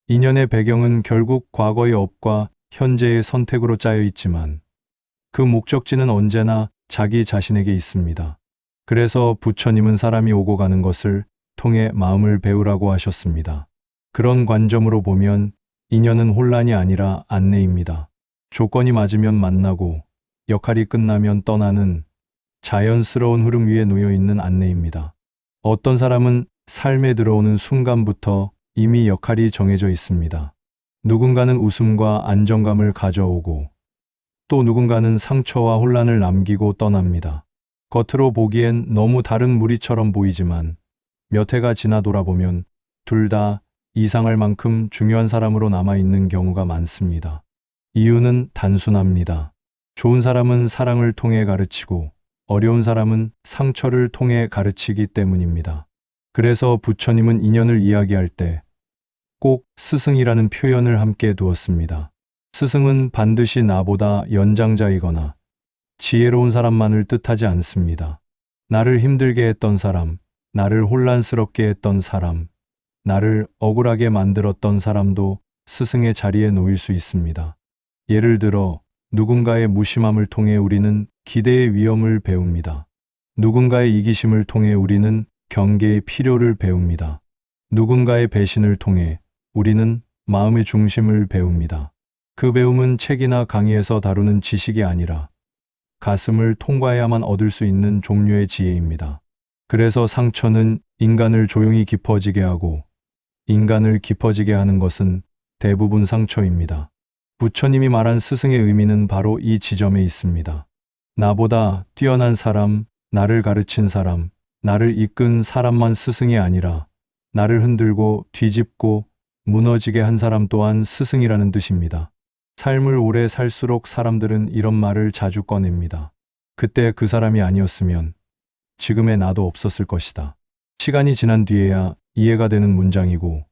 인연의 배경은 결국 과거의 업과 현재의 선택으로 짜여 있지만 그 목적지는 언제나 자기 자신에게 있습니다. 그래서 부처님은 사람이 오고 가는 것을 통해 마음을 배우라고 하셨습니다. 그런 관점으로 보면 인연은 혼란이 아니라 안내입니다. 조건이 맞으면 만나고 역할이 끝나면 떠나는 자연스러운 흐름 위에 놓여 있는 안내입니다. 어떤 사람은 삶에 들어오는 순간부터 이미 역할이 정해져 있습니다. 누군가는 웃음과 안정감을 가져오고 또 누군가는 상처와 혼란을 남기고 떠납니다. 겉으로 보기엔 너무 다른 무리처럼 보이지만 몇 해가 지나 돌아보면 둘 다 이상할 만큼 중요한 사람으로 남아있는 경우가 많습니다. 이유는 단순합니다. 좋은 사람은 사랑을 통해 가르치고 어려운 사람은 상처를 통해 가르치기 때문입니다. 그래서 부처님은 인연을 이야기할 때 꼭 스승이라는 표현을 함께 두었습니다. 스승은 반드시 나보다 연장자이거나 지혜로운 사람만을 뜻하지 않습니다. 나를 힘들게 했던 사람, 나를 혼란스럽게 했던 사람, 나를 억울하게 만들었던 사람도 스승의 자리에 놓일 수 있습니다. 예를 들어 누군가의 무심함을 통해 우리는 기대의 위험을 배웁니다. 누군가의 이기심을 통해 우리는 경계의 필요를 배웁니다. 누군가의 배신을 통해 우리는 마음의 중심을 배웁니다. 그 배움은 책이나 강의에서 다루는 지식이 아니라 가슴을 통과해야만 얻을 수 있는 종류의 지혜입니다. 그래서 상처는 인간을 조용히 깊어지게 하고 인간을 깊어지게 하는 것은 대부분 상처입니다. 부처님이 말한 스승의 의미는 바로 이 지점에 있습니다. 나보다 뛰어난 사람, 나를 가르친 사람, 나를 이끈 사람만 스승이 아니라 나를 흔들고 뒤집고 무너지게 한 사람 또한 스승이라는 뜻입니다. 삶을 오래 살수록 사람들은 이런 말을 자주 꺼냅니다. 그때 그 사람이 아니었으면 지금의 나도 없었을 것이다. 시간이 지난 뒤에야 이해가 되는 문장이고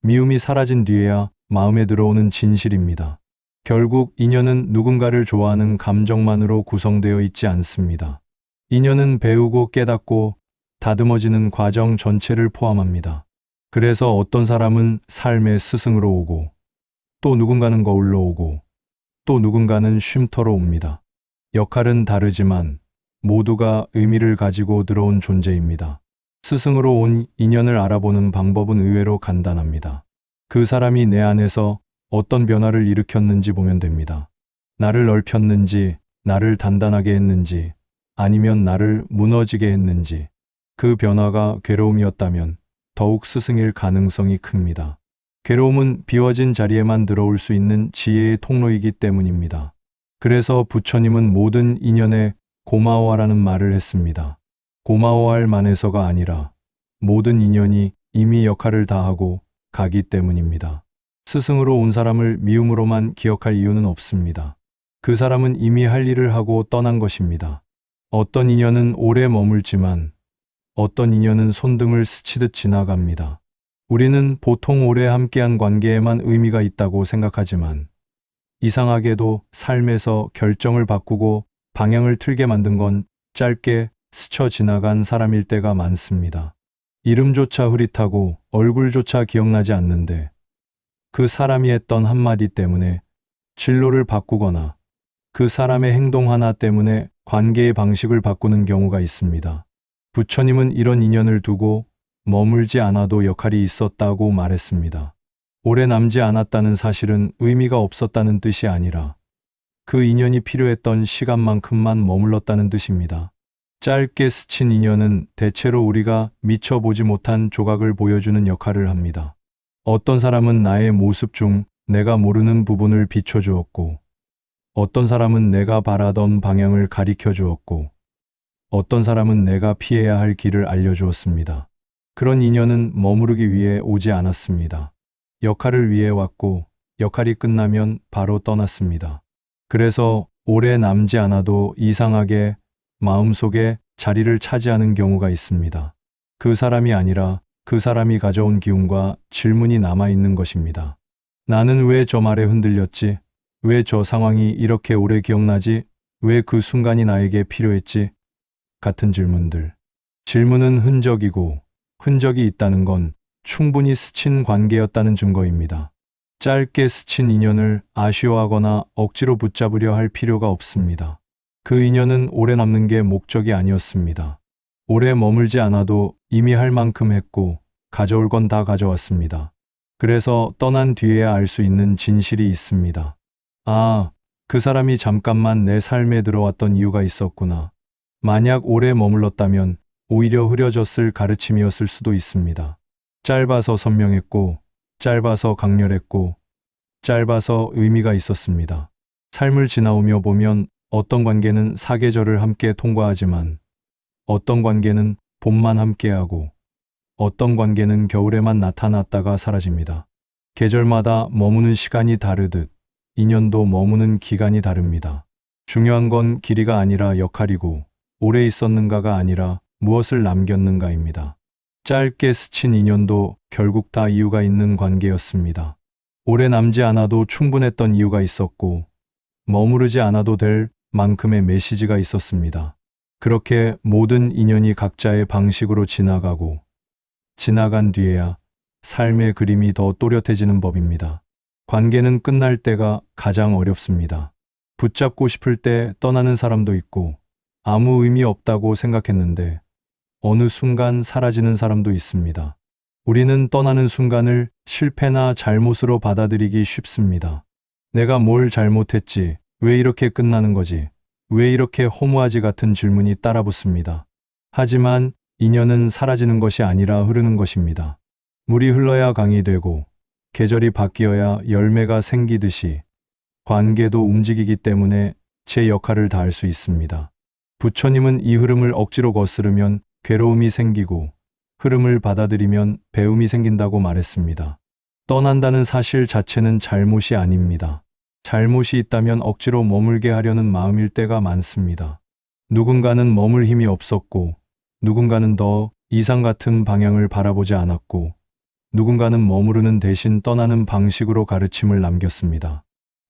미움이 사라진 뒤에야 마음에 들어오는 진실입니다. 결국 인연은 누군가를 좋아하는 감정만으로 구성되어 있지 않습니다. 인연은 배우고 깨닫고 다듬어지는 과정 전체를 포함합니다. 그래서 어떤 사람은 삶의 스승으로 오고 또 누군가는 거울로 오고 또 누군가는 쉼터로 옵니다. 역할은 다르지만 모두가 의미를 가지고 들어온 존재입니다. 스승으로 온 인연을 알아보는 방법은 의외로 간단합니다. 그 사람이 내 안에서 어떤 변화를 일으켰는지 보면 됩니다. 나를 넓혔는지, 나를 단단하게 했는지, 아니면 나를 무너지게 했는지. 그 변화가 괴로움이었다면 더욱 스승일 가능성이 큽니다. 괴로움은 비워진 자리에만 들어올 수 있는 지혜의 통로이기 때문입니다. 그래서 부처님은 모든 인연에 고마워하라는 말을 했습니다. 고마워할 만해서가 아니라 모든 인연이 이미 역할을 다하고 가기 때문입니다. 스승으로 온 사람을 미움으로만 기억할 이유는 없습니다. 그 사람은 이미 할 일을 하고 떠난 것입니다. 어떤 인연은 오래 머물지만 어떤 인연은 손등을 스치듯 지나갑니다. 우리는 보통 오래 함께한 관계에만 의미가 있다고 생각하지만 이상하게도 삶에서 결정을 바꾸고 방향을 틀게 만든 건 짧게 스쳐 지나간 사람일 때가 많습니다. 이름조차 흐릿하고 얼굴조차 기억나지 않는데 그 사람이 했던 한마디 때문에 진로를 바꾸거나 그 사람의 행동 하나 때문에 관계의 방식을 바꾸는 경우가 있습니다. 부처님은 이런 인연을 두고 머물지 않아도 역할이 있었다고 말했습니다. 오래 남지 않았다는 사실은 의미가 없었다는 뜻이 아니라 그 인연이 필요했던 시간만큼만 머물렀다는 뜻입니다. 짧게 스친 인연은 대체로 우리가 미처 보지 못한 조각을 보여주는 역할을 합니다. 어떤 사람은 나의 모습 중 내가 모르는 부분을 비춰주었고, 어떤 사람은 내가 바라던 방향을 가리켜 주었고, 어떤 사람은 내가 피해야 할 길을 알려주었습니다. 그런 인연은 머무르기 위해 오지 않았습니다. 역할을 위해 왔고, 역할이 끝나면 바로 떠났습니다. 그래서 오래 남지 않아도 이상하게 마음속에 자리를 차지하는 경우가 있습니다. 그 사람이 아니라 그 사람이 가져온 기운과 질문이 남아있는 것입니다. 나는 왜 저 말에 흔들렸지? 왜 저 상황이 이렇게 오래 기억나지? 왜 그 순간이 나에게 필요했지? 같은 질문들. 질문은 흔적이고, 흔적이 있다는 건 충분히 스친 관계였다는 증거입니다. 짧게 스친 인연을 아쉬워하거나 억지로 붙잡으려 할 필요가 없습니다. 그 인연은 오래 남는 게 목적이 아니었습니다. 오래 머물지 않아도 이미 할 만큼 했고, 가져올 건 다 가져왔습니다. 그래서 떠난 뒤에야 알 수 있는 진실이 있습니다. 아, 그 사람이 잠깐만 내 삶에 들어왔던 이유가 있었구나. 만약 오래 머물렀다면 오히려 흐려졌을 가르침이었을 수도 있습니다. 짧아서 선명했고, 짧아서 강렬했고, 짧아서 의미가 있었습니다. 삶을 지나오며 보면 어떤 관계는 사계절을 함께 통과하지만, 어떤 관계는 봄만 함께하고, 어떤 관계는 겨울에만 나타났다가 사라집니다. 계절마다 머무는 시간이 다르듯 인연도 머무는 기간이 다릅니다. 중요한 건 길이가 아니라 역할이고, 오래 있었는가가 아니라 무엇을 남겼는가입니다. 짧게 스친 인연도 결국 다 이유가 있는 관계였습니다. 오래 남지 않아도 충분했던 이유가 있었고, 머무르지 않아도 될 만큼의 메시지가 있었습니다. 그렇게 모든 인연이 각자의 방식으로 지나가고, 지나간 뒤에야 삶의 그림이 더 또렷해지는 법입니다. 관계는 끝날 때가 가장 어렵습니다. 붙잡고 싶을 때 떠나는 사람도 있고, 아무 의미 없다고 생각했는데 어느 순간 사라지는 사람도 있습니다. 우리는 떠나는 순간을 실패나 잘못으로 받아들이기 쉽습니다. 내가 뭘 잘못했지? 왜 이렇게 끝나는 거지? 왜 이렇게 허무하지? 같은 질문이 따라붙습니다. 하지만 인연은 사라지는 것이 아니라 흐르는 것입니다. 물이 흘러야 강이 되고, 계절이 바뀌어야 열매가 생기듯이 관계도 움직이기 때문에 제 역할을 다할 수 있습니다. 부처님은 이 흐름을 억지로 거스르면 괴로움이 생기고, 흐름을 받아들이면 배움이 생긴다고 말했습니다. 떠난다는 사실 자체는 잘못이 아닙니다. 잘못이 있다면 억지로 머물게 하려는 마음일 때가 많습니다. 누군가는 머물 힘이 없었고, 누군가는 더 이상 같은 방향을 바라보지 않았고, 누군가는 머무르는 대신 떠나는 방식으로 가르침을 남겼습니다.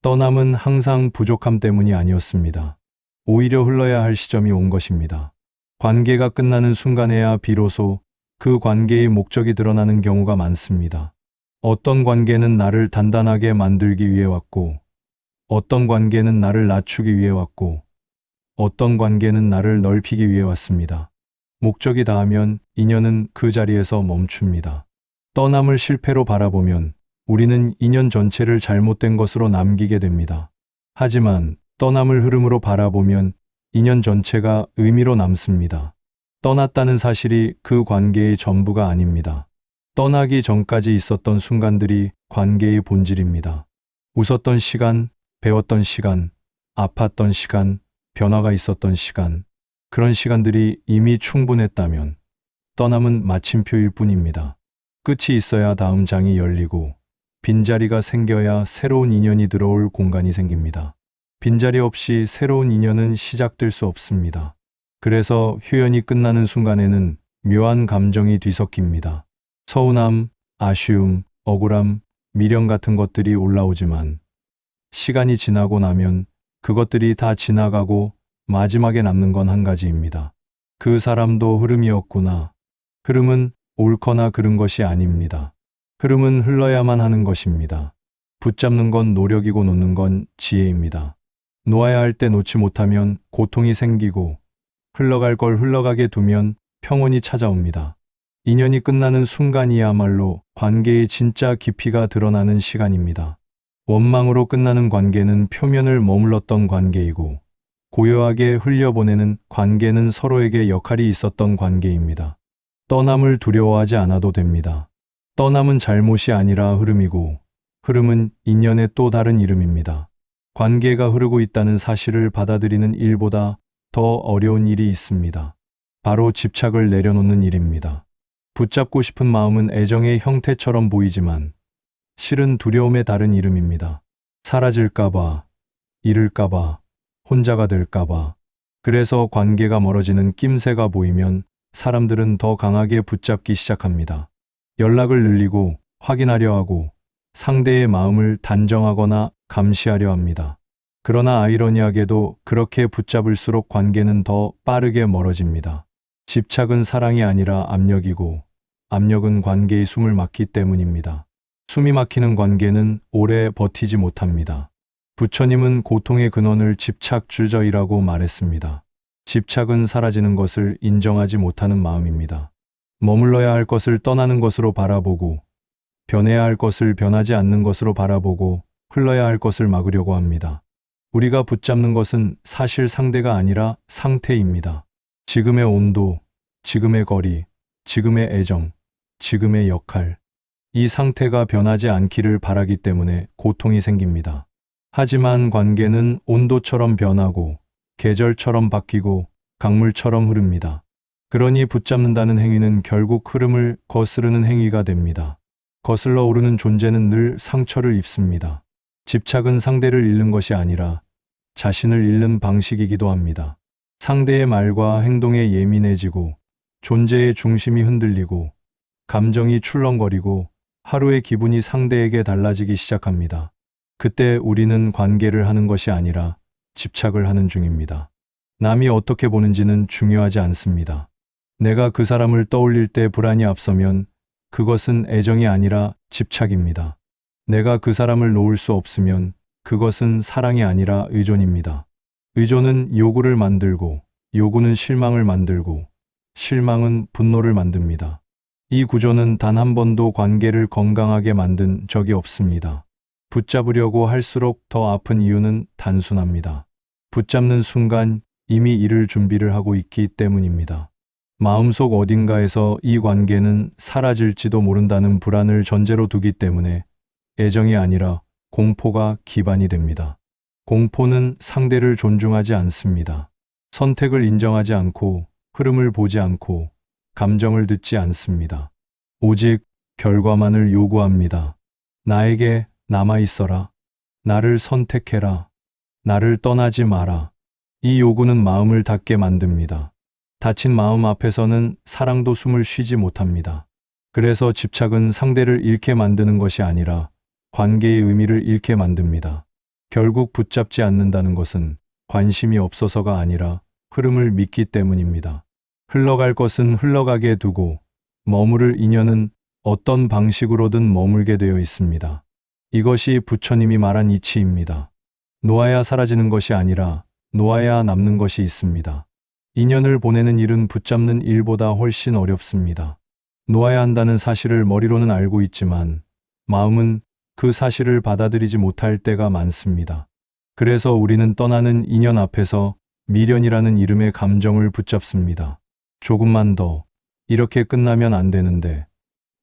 떠남은 항상 부족함 때문이 아니었습니다. 오히려 흘러야 할 시점이 온 것입니다. 관계가 끝나는 순간에야 비로소 그 관계의 목적이 드러나는 경우가 많습니다. 어떤 관계는 나를 단단하게 만들기 위해 왔고, 어떤 관계는 나를 낮추기 위해 왔고, 어떤 관계는 나를 넓히기 위해 왔습니다. 목적이 다하면 인연은 그 자리에서 멈춥니다. 떠남을 실패로 바라보면 우리는 인연 전체를 잘못된 것으로 남기게 됩니다. 하지만 떠남을 흐름으로 바라보면 인연 전체가 의미로 남습니다. 떠났다는 사실이 그 관계의 전부가 아닙니다. 떠나기 전까지 있었던 순간들이 관계의 본질입니다. 웃었던 시간, 배웠던 시간, 아팠던 시간, 변화가 있었던 시간, 그런 시간들이 이미 충분했다면 떠남은 마침표일 뿐입니다. 끝이 있어야 다음 장이 열리고, 빈자리가 생겨야 새로운 인연이 들어올 공간이 생깁니다. 빈자리 없이 새로운 인연은 시작될 수 없습니다. 그래서 휴연이 끝나는 순간에는 묘한 감정이 뒤섞입니다. 서운함, 아쉬움, 억울함, 미련 같은 것들이 올라오지만, 시간이 지나고 나면 그것들이 다 지나가고 마지막에 남는 건 한 가지입니다. 그 사람도 흐름이었구나. 흐름은 옳거나 그른 것이 아닙니다. 흐름은 흘러야만 하는 것입니다. 붙잡는 건 노력이고 놓는 건 지혜입니다. 놓아야 할 때 놓지 못하면 고통이 생기고, 흘러갈 걸 흘러가게 두면 평온이 찾아옵니다. 인연이 끝나는 순간이야말로 관계의 진짜 깊이가 드러나는 시간입니다. 원망으로 끝나는 관계는 표면을 머물렀던 관계이고, 고요하게 흘려보내는 관계는 서로에게 역할이 있었던 관계입니다. 떠남을 두려워하지 않아도 됩니다. 떠남은 잘못이 아니라 흐름이고, 흐름은 인연의 또 다른 이름입니다. 관계가 흐르고 있다는 사실을 받아들이는 일보다 더 어려운 일이 있습니다. 바로 집착을 내려놓는 일입니다. 붙잡고 싶은 마음은 애정의 형태처럼 보이지만 실은 두려움의 다른 이름입니다. 사라질까봐, 잃을까봐, 혼자가 될까봐. 그래서 관계가 멀어지는 낌새가 보이면 사람들은 더 강하게 붙잡기 시작합니다. 연락을 늘리고 확인하려 하고 상대의 마음을 단정하거나 감시하려 합니다. 그러나 아이러니하게도 그렇게 붙잡을수록 관계는 더 빠르게 멀어집니다. 집착은 사랑이 아니라 압력이고 압력은 관계의 숨을 막기 때문입니다. 숨이 막히는 관계는 오래 버티지 못합니다. 부처님은 고통의 근원을 집착주저이라고 말했습니다. 집착은 사라지는 것을 인정하지 못하는 마음입니다. 머물러야 할 것을 떠나는 것으로 바라보고, 변해야 할 것을 변하지 않는 것으로 바라보고, 흘러야 할 것을 막으려고 합니다. 우리가 붙잡는 것은 사실 상대가 아니라 상태입니다. 지금의 온도, 지금의 거리, 지금의 애정, 지금의 역할. 이 상태가 변하지 않기를 바라기 때문에 고통이 생깁니다. 하지만 관계는 온도처럼 변하고 계절처럼 바뀌고 강물처럼 흐릅니다. 그러니 붙잡는다는 행위는 결국 흐름을 거스르는 행위가 됩니다. 거슬러 오르는 존재는 늘 상처를 입습니다. 집착은 상대를 잃는 것이 아니라 자신을 잃는 방식이기도 합니다. 상대의 말과 행동에 예민해지고 존재의 중심이 흔들리고 감정이 출렁거리고 하루의 기분이 상대에게 달라지기 시작합니다. 그때 우리는 관계를 하는 것이 아니라 집착을 하는 중입니다. 남이 어떻게 보는지는 중요하지 않습니다. 내가 그 사람을 떠올릴 때 불안이 앞서면 그것은 애정이 아니라 집착입니다. 내가 그 사람을 놓을 수 없으면 그것은 사랑이 아니라 의존입니다. 의존은 요구를 만들고, 요구는 실망을 만들고, 실망은 분노를 만듭니다. 이 구조는 단 한 번도 관계를 건강하게 만든 적이 없습니다. 붙잡으려고 할수록 더 아픈 이유는 단순합니다. 붙잡는 순간 이미 잃을 준비를 하고 있기 때문입니다. 마음속 어딘가에서 이 관계는 사라질지도 모른다는 불안을 전제로 두기 때문에 애정이 아니라 공포가 기반이 됩니다. 공포는 상대를 존중하지 않습니다. 선택을 인정하지 않고 흐름을 보지 않고 감정을 듣지 않습니다. 오직 결과만을 요구합니다. 나에게 남아 있어라. 나를 선택해라. 나를 떠나지 마라. 이 요구는 마음을 닫게 만듭니다. 닫힌 마음 앞에서는 사랑도 숨을 쉬지 못합니다. 그래서 집착은 상대를 잃게 만드는 것이 아니라 관계의 의미를 잃게 만듭니다. 결국 붙잡지 않는다는 것은 관심이 없어서가 아니라 흐름을 믿기 때문입니다. 흘러갈 것은 흘러가게 두고 머무를 인연은 어떤 방식으로든 머물게 되어 있습니다. 이것이 부처님이 말한 이치입니다. 놓아야 사라지는 것이 아니라 놓아야 남는 것이 있습니다. 인연을 보내는 일은 붙잡는 일보다 훨씬 어렵습니다. 놓아야 한다는 사실을 머리로는 알고 있지만 마음은 그 사실을 받아들이지 못할 때가 많습니다. 그래서 우리는 떠나는 인연 앞에서 미련이라는 이름의 감정을 붙잡습니다. 조금만 더, 이렇게 끝나면 안 되는데,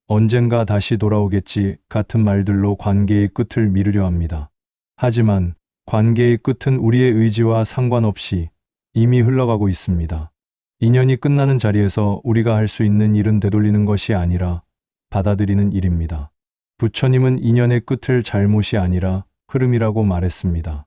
언젠가 다시 돌아오겠지 같은 말들로 관계의 끝을 미루려 합니다. 하지만 관계의 끝은 우리의 의지와 상관없이 이미 흘러가고 있습니다. 인연이 끝나는 자리에서 우리가 할 수 있는 일은 되돌리는 것이 아니라 받아들이는 일입니다. 부처님은 인연의 끝을 잘못이 아니라 흐름이라고 말했습니다.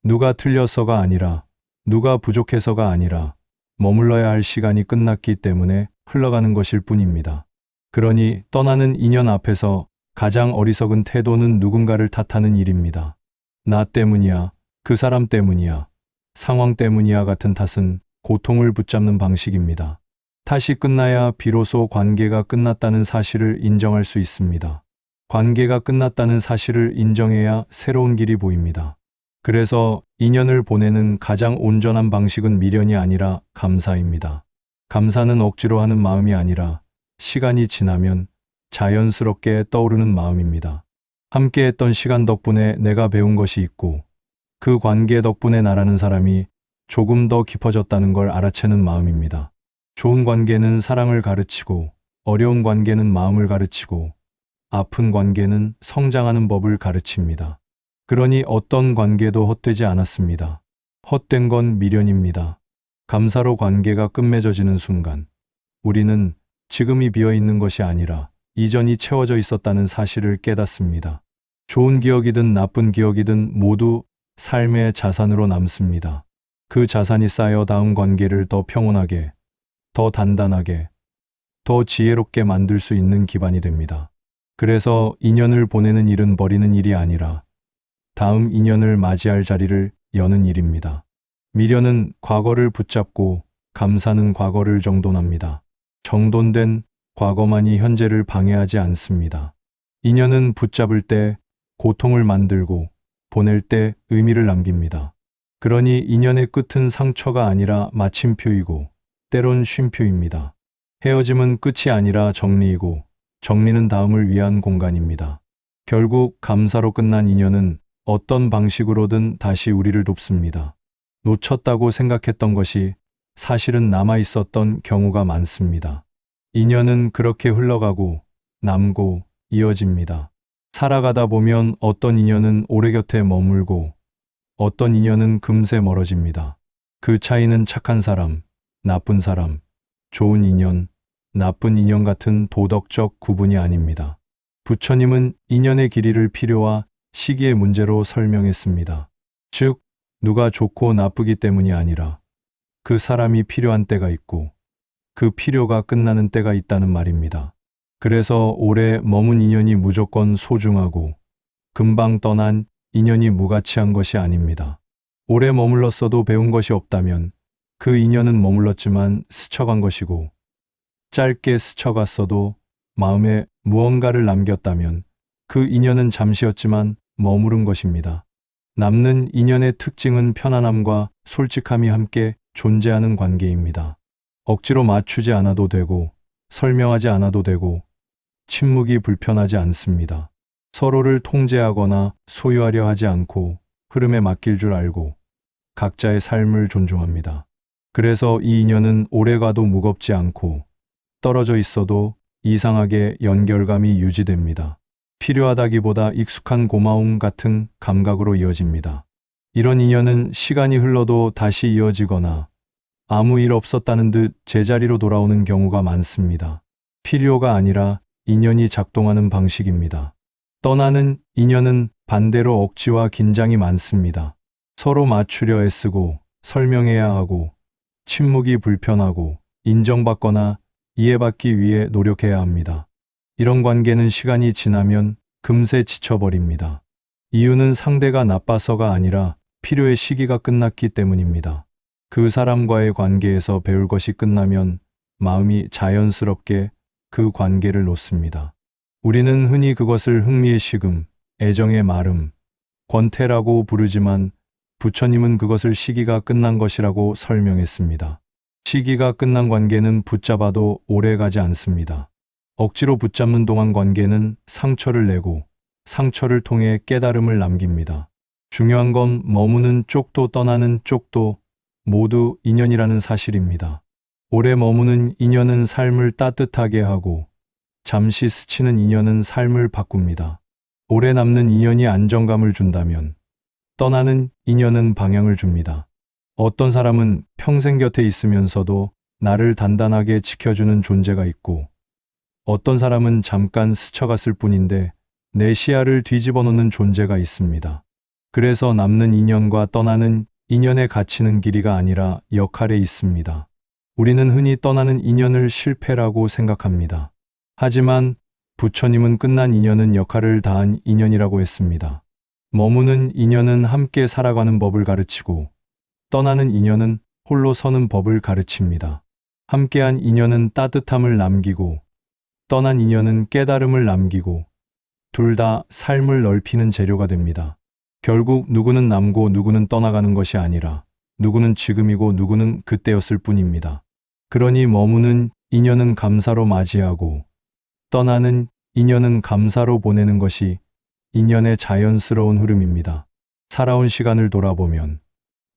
누가 틀려서가 아니라, 누가 부족해서가 아니라 머물러야 할 시간이 끝났기 때문에 흘러가는 것일 뿐입니다. 그러니 떠나는 인연 앞에서 가장 어리석은 태도는 누군가를 탓하는 일입니다. 나 때문이야, 그 사람 때문이야, 상황 때문이야 같은 탓은 고통을 붙잡는 방식입니다. 탓이 끝나야 비로소 관계가 끝났다는 사실을 인정할 수 있습니다. 관계가 끝났다는 사실을 인정해야 새로운 길이 보입니다. 그래서 인연을 보내는 가장 온전한 방식은 미련이 아니라 감사입니다. 감사는 억지로 하는 마음이 아니라 시간이 지나면 자연스럽게 떠오르는 마음입니다. 함께했던 시간 덕분에 내가 배운 것이 있고 그 관계 덕분에 나라는 사람이 조금 더 깊어졌다는 걸 알아채는 마음입니다. 좋은 관계는 사랑을 가르치고, 어려운 관계는 마음을 가르치고, 아픈 관계는 성장하는 법을 가르칩니다. 그러니 어떤 관계도 헛되지 않았습니다. 헛된 건 미련입니다. 감사로 관계가 끝맺어지는 순간, 우리는 지금이 비어 있는 것이 아니라 이전이 채워져 있었다는 사실을 깨닫습니다. 좋은 기억이든 나쁜 기억이든 모두 삶의 자산으로 남습니다. 그 자산이 쌓여 다음 관계를 더 평온하게, 더 단단하게, 더 지혜롭게 만들 수 있는 기반이 됩니다. 그래서 인연을 보내는 일은 버리는 일이 아니라 다음 인연을 맞이할 자리를 여는 일입니다. 미련은 과거를 붙잡고 감사는 과거를 정돈합니다. 정돈된 과거만이 현재를 방해하지 않습니다. 인연은 붙잡을 때 고통을 만들고 보낼 때 의미를 남깁니다. 그러니 인연의 끝은 상처가 아니라 마침표이고 때론 쉼표입니다. 헤어짐은 끝이 아니라 정리이고 정리는 다음을 위한 공간입니다. 결국 감사로 끝난 인연은 어떤 방식으로든 다시 우리를 돕습니다. 놓쳤다고 생각했던 것이 사실은 남아 있었던 경우가 많습니다. 인연은 그렇게 흘러가고 남고 이어집니다. 살아가다 보면 어떤 인연은 오래 곁에 머물고 어떤 인연은 금세 멀어집니다. 그 차이는 착한 사람, 나쁜 사람, 좋은 인연, 나쁜 인연 같은 도덕적 구분이 아닙니다. 부처님은 인연의 길이를 필요와 시기의 문제로 설명했습니다. 즉, 누가 좋고 나쁘기 때문이 아니라 그 사람이 필요한 때가 있고 그 필요가 끝나는 때가 있다는 말입니다. 그래서 오래 머문 인연이 무조건 소중하고 금방 떠난 인연이 무가치한 것이 아닙니다. 오래 머물렀어도 배운 것이 없다면 그 인연은 머물렀지만 스쳐간 것이고, 짧게 스쳐갔어도 마음에 무언가를 남겼다면 그 인연은 잠시였지만 머무른 것입니다. 남는 인연의 특징은 편안함과 솔직함이 함께 존재하는 관계입니다. 억지로 맞추지 않아도 되고 설명하지 않아도 되고 침묵이 불편하지 않습니다. 서로를 통제하거나 소유하려 하지 않고 흐름에 맡길 줄 알고 각자의 삶을 존중합니다. 그래서 이 인연은 오래가도 무겁지 않고 떨어져 있어도 이상하게 연결감이 유지됩니다. 필요하다기보다 익숙한 고마움 같은 감각으로 이어집니다. 이런 인연은 시간이 흘러도 다시 이어지거나 아무 일 없었다는 듯 제자리로 돌아오는 경우가 많습니다. 필요가 아니라 인연이 작동하는 방식입니다. 떠나는 인연은 반대로 억지와 긴장이 많습니다. 서로 맞추려 애쓰고 설명해야 하고 침묵이 불편하고 인정받거나 이해받기 위해 노력해야 합니다. 이런 관계는 시간이 지나면 금세 지쳐버립니다. 이유는 상대가 나빠서가 아니라 필요의 시기가 끝났기 때문입니다. 그 사람과의 관계에서 배울 것이 끝나면 마음이 자연스럽게 그 관계를 놓습니다. 우리는 흔히 그것을 흥미의 식음, 애정의 마름, 권태라고 부르지만 부처님은 그것을 시기가 끝난 것이라고 설명했습니다. 시기가 끝난 관계는 붙잡아도 오래 가지 않습니다. 억지로 붙잡는 동안 관계는 상처를 내고 상처를 통해 깨달음을 남깁니다. 중요한 건 머무는 쪽도 떠나는 쪽도 모두 인연이라는 사실입니다. 오래 머무는 인연은 삶을 따뜻하게 하고 잠시 스치는 인연은 삶을 바꿉니다. 오래 남는 인연이 안정감을 준다면 떠나는 인연은 방향을 줍니다. 어떤 사람은 평생 곁에 있으면서도 나를 단단하게 지켜주는 존재가 있고 어떤 사람은 잠깐 스쳐갔을 뿐인데 내 시야를 뒤집어 놓는 존재가 있습니다. 그래서 남는 인연과 떠나는 인연의 가치는 길이가 아니라 역할에 있습니다. 우리는 흔히 떠나는 인연을 실패라고 생각합니다. 하지만 부처님은 끝난 인연은 역할을 다한 인연이라고 했습니다. 머무는 인연은 함께 살아가는 법을 가르치고 떠나는 인연은 홀로 서는 법을 가르칩니다. 함께한 인연은 따뜻함을 남기고 떠난 인연은 깨달음을 남기고 둘 다 삶을 넓히는 재료가 됩니다. 결국 누구는 남고 누구는 떠나가는 것이 아니라 누구는 지금이고 누구는 그때였을 뿐입니다. 그러니 머무는 인연은 감사로 맞이하고 떠나는 인연은 감사로 보내는 것이 인연의 자연스러운 흐름입니다. 살아온 시간을 돌아보면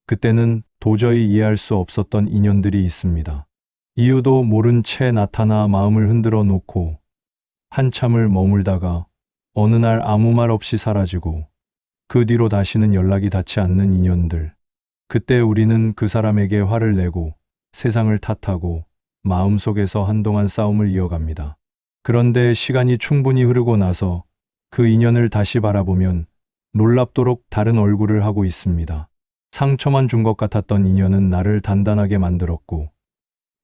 그때는 도저히 이해할 수 없었던 인연들이 있습니다. 이유도 모른 채 나타나 마음을 흔들어 놓고 한참을 머물다가 어느 날 아무 말 없이 사라지고 그 뒤로 다시는 연락이 닿지 않는 인연들. 그때 우리는 그 사람에게 화를 내고 세상을 탓하고 마음속에서 한동안 싸움을 이어갑니다. 그런데 시간이 충분히 흐르고 나서 그 인연을 다시 바라보면 놀랍도록 다른 얼굴을 하고 있습니다. 상처만 준 것 같았던 인연은 나를 단단하게 만들었고,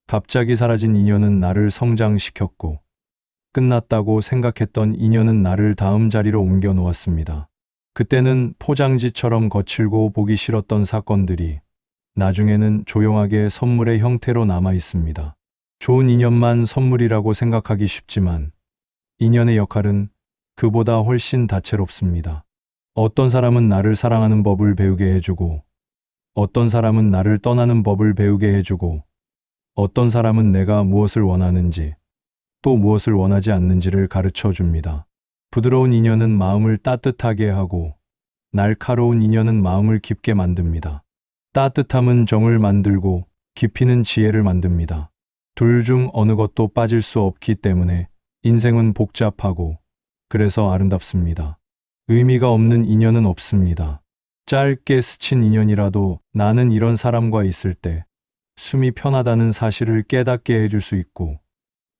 갑자기 사라진 인연은 나를 성장시켰고, 끝났다고 생각했던 인연은 나를 다음 자리로 옮겨 놓았습니다. 그때는 포장지처럼 거칠고 보기 싫었던 사건들이 나중에는 조용하게 선물의 형태로 남아 있습니다. 좋은 인연만 선물이라고 생각하기 쉽지만 인연의 역할은 그보다 훨씬 다채롭습니다. 어떤 사람은 나를 사랑하는 법을 배우게 해주고, 어떤 사람은 나를 떠나는 법을 배우게 해주고, 어떤 사람은 내가 무엇을 원하는지, 또 무엇을 원하지 않는지를 가르쳐 줍니다. 부드러운 인연은 마음을 따뜻하게 하고, 날카로운 인연은 마음을 깊게 만듭니다. 따뜻함은 정을 만들고, 깊이는 지혜를 만듭니다. 둘 중 어느 것도 빠질 수 없기 때문에 인생은 복잡하고, 그래서 아름답습니다. 의미가 없는 인연은 없습니다. 짧게 스친 인연이라도 나는 이런 사람과 있을 때 숨이 편하다는 사실을 깨닫게 해줄 수 있고,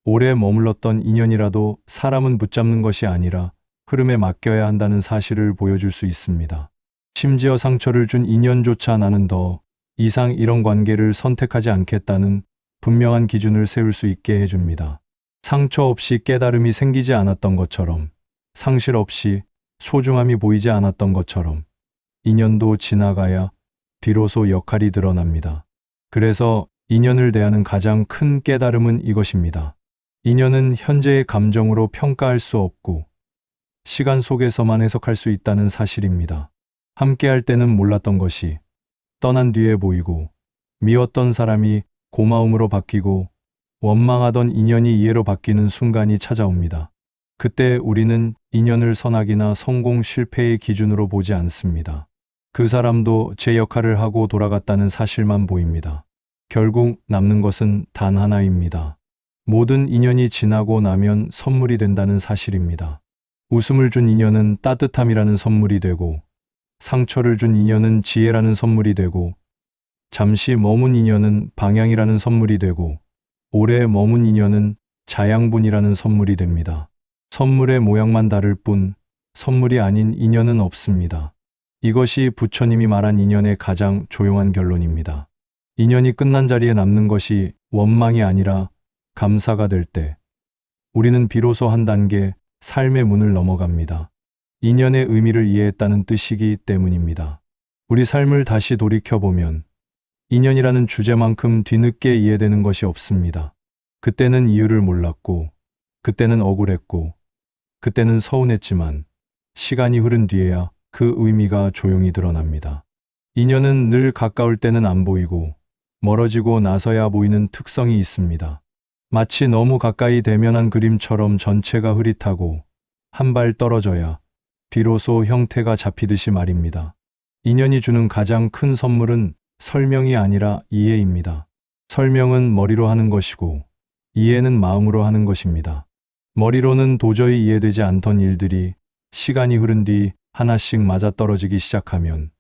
오래 머물렀던 인연이라도 사람은 붙잡는 것이 아니라 흐름에 맡겨야 한다는 사실을 보여줄 수 있습니다. 심지어 상처를 준 인연조차 나는 더 이상 이런 관계를 선택하지 않겠다는 분명한 기준을 세울 수 있게 해줍니다. 상처 없이 깨달음이 생기지 않았던 것처럼, 상실 없이 소중함이 보이지 않았던 것처럼 인연도 지나가야 비로소 역할이 드러납니다. 그래서 인연을 대하는 가장 큰 깨달음은 이것입니다. 인연은 현재의 감정으로 평가할 수 없고 시간 속에서만 해석할 수 있다는 사실입니다. 함께할 때는 몰랐던 것이 떠난 뒤에 보이고, 미웠던 사람이 고마움으로 바뀌고, 원망하던 인연이 이해로 바뀌는 순간이 찾아옵니다. 그때 우리는 인연을 선악이나 성공 실패의 기준으로 보지 않습니다. 그 사람도 제 역할을 하고 돌아갔다는 사실만 보입니다. 결국 남는 것은 단 하나입니다. 모든 인연이 지나고 나면 선물이 된다는 사실입니다. 웃음을 준 인연은 따뜻함이라는 선물이 되고, 상처를 준 인연은 지혜라는 선물이 되고, 잠시 머문 인연은 방향이라는 선물이 되고, 오래 머문 인연은 자양분이라는 선물이 됩니다. 선물의 모양만 다를 뿐 선물이 아닌 인연은 없습니다. 이것이 부처님이 말한 인연의 가장 조용한 결론입니다. 인연이 끝난 자리에 남는 것이 원망이 아니라 감사가 될 때, 우리는 비로소 한 단계 삶의 문을 넘어갑니다. 인연의 의미를 이해했다는 뜻이기 때문입니다. 우리 삶을 다시 돌이켜보면 인연이라는 주제만큼 뒤늦게 이해되는 것이 없습니다. 그때는 이유를 몰랐고, 그때는 억울했고, 그때는 서운했지만 시간이 흐른 뒤에야 그 의미가 조용히 드러납니다. 인연은 늘 가까울 때는 안 보이고 멀어지고 나서야 보이는 특성이 있습니다. 마치 너무 가까이 대면한 그림처럼 전체가 흐릿하고 한 발 떨어져야 비로소 형태가 잡히듯이 말입니다. 인연이 주는 가장 큰 선물은 설명이 아니라 이해입니다. 설명은 머리로 하는 것이고 이해는 마음으로 하는 것입니다. 머리로는 도저히 이해되지 않던 일들이 시간이 흐른 뒤 하나씩 맞아떨어지기 시작하면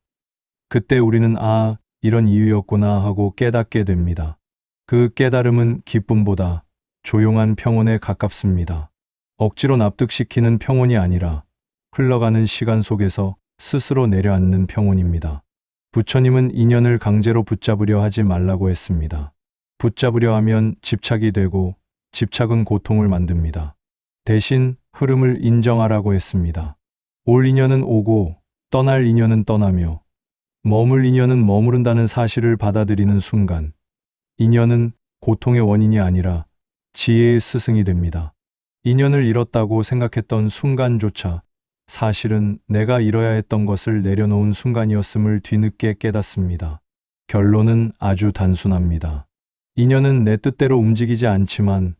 그때 우리는 아, 이런 이유였구나 하고 깨닫게 됩니다. 그 깨달음은 기쁨보다 조용한 평온에 가깝습니다. 억지로 납득시키는 평온이 아니라 흘러가는 시간 속에서 스스로 내려앉는 평온입니다. 부처님은 인연을 강제로 붙잡으려 하지 말라고 했습니다. 붙잡으려 하면 집착이 되고 집착은 고통을 만듭니다. 대신 흐름을 인정하라고 했습니다. 올 인연은 오고 떠날 인연은 떠나며 머물 인연은 머무른다는 사실을 받아들이는 순간 인연은 고통의 원인이 아니라 지혜의 스승이 됩니다. 인연을 잃었다고 생각했던 순간조차 사실은 내가 잃어야 했던 것을 내려놓은 순간이었음을 뒤늦게 깨닫습니다. 결론은 아주 단순합니다. 인연은 내 뜻대로 움직이지 않지만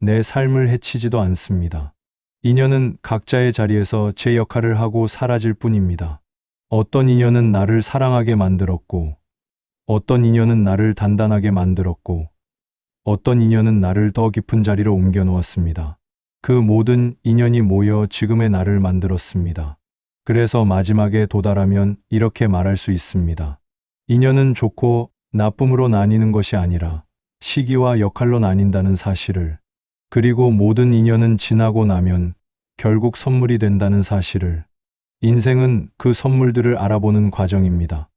내 삶을 해치지도 않습니다. 인연은 각자의 자리에서 제 역할을 하고 사라질 뿐입니다. 어떤 인연은 나를 사랑하게 만들었고, 어떤 인연은 나를 단단하게 만들었고, 어떤 인연은 나를 더 깊은 자리로 옮겨 놓았습니다. 그 모든 인연이 모여 지금의 나를 만들었습니다. 그래서 마지막에 도달하면 이렇게 말할 수 있습니다. 인연은 좋고 나쁨으로 나뉘는 것이 아니라 시기와 역할로 나뉜다는 사실을, 그리고 모든 인연은 지나고 나면 결국 선물이 된다는 사실을, 인생은 그 선물들을 알아보는 과정입니다.